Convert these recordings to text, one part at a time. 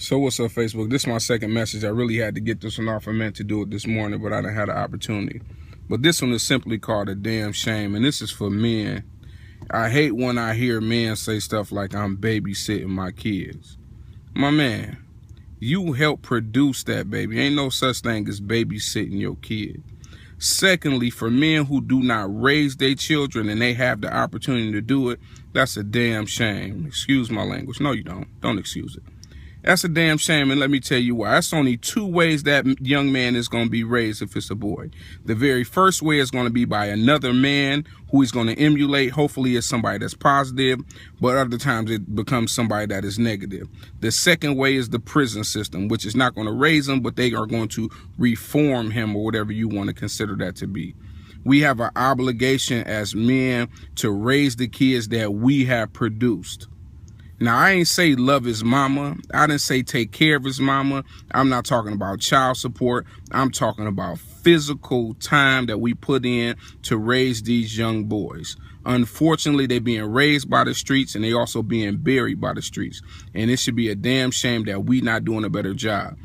So what's up, Facebook? This is my second message. I really had to get this one off. I meant to do it this morning, but I didn't have the opportunity. But this one is simply called a damn shame, and this is for men. I hate when I hear men say stuff like I'm babysitting my kids. My man, you help produce that baby. Ain't no such thing as babysitting your kid. Secondly, for men who do not raise their children and they have the opportunity to do it, that's a damn shame. Excuse my language. No, you don't. Don't excuse it. That's a damn shame, and let me tell you why. That's only two ways that young man is going to be raised if it's a boy. The very first way is going to be by another man who he's going to emulate. Hopefully it's somebody that's positive, but other times it becomes somebody that is negative. The second way is the prison system, which is not going to raise him, but they are going to reform him, or whatever you want to consider that to be. We have an obligation as men to raise the kids that we have produced. Now, I ain't say love his mama. I didn't say take care of his mama. I'm not talking about child support. I'm talking about physical time that we put in to raise these young boys. Unfortunately, they're being raised by the streets, and they also being buried by the streets. And it should be a damn shame that we not doing a better job.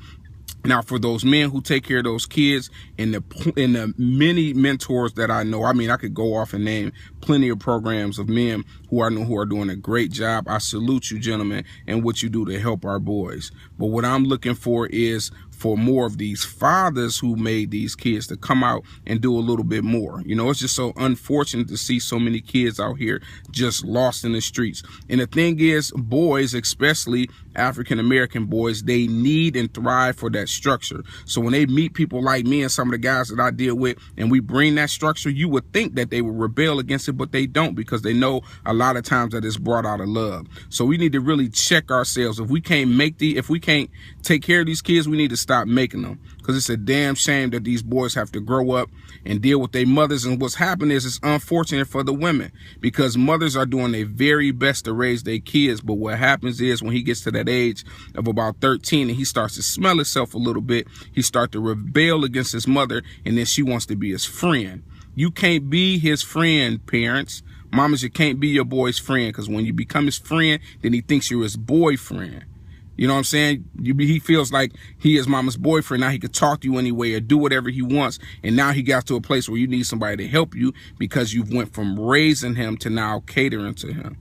Now, for those men who take care of those kids and the many mentors that I know, I mean, I could go off and name plenty of programs of men who I know who are doing a great job. I salute you, gentlemen, and what you do to help our boys. But what I'm looking for is for more of these fathers who made these kids to come out and do a little bit more. You know, it's just so unfortunate to see so many kids out here just lost in the streets. And the thing is, boys, especially African-American boys, they need and thrive for that structure. So when they meet people like me and some of the guys that I deal with, and we bring that structure, you would think that they would rebel against it, but they don't, because they know a lot of times that it's brought out of love. So we need to really check ourselves. If we can't take care of these kids, we need to stop making them, because it's a damn shame that these boys have to grow up and deal with their mothers. And what's happening is it's unfortunate for the women, because mothers are doing their very best to raise their kids. But what happens is when he gets to that age of about 13 and he starts to smell himself a little bit, he starts to rebel against his mother, and then she wants to be his friend. You can't be his friend, parents. Mamas, you can't be your boy's friend, because when you become his friend, then he thinks you're his boyfriend. You know what I'm saying? He feels like he is mama's boyfriend. Now he could talk to you anyway or do whatever he wants. And now he got to a place where you need somebody to help you, because you've went from raising him to now catering to him.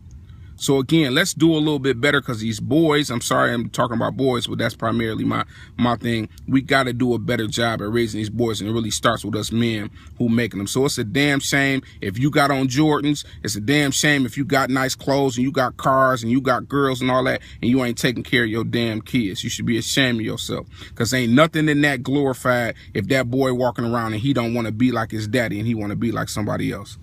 So again, let's do a little bit better, because these boys, I'm sorry I'm talking about boys, but that's primarily my thing. We got to do a better job at raising these boys, and it really starts with us men who making them. So it's a damn shame if you got on Jordans. It's a damn shame if you got nice clothes and you got cars and you got girls and all that, and you ain't taking care of your damn kids. You should be ashamed of yourself, because ain't nothing in that glorified if that boy walking around and he don't want to be like his daddy and he want to be like somebody else.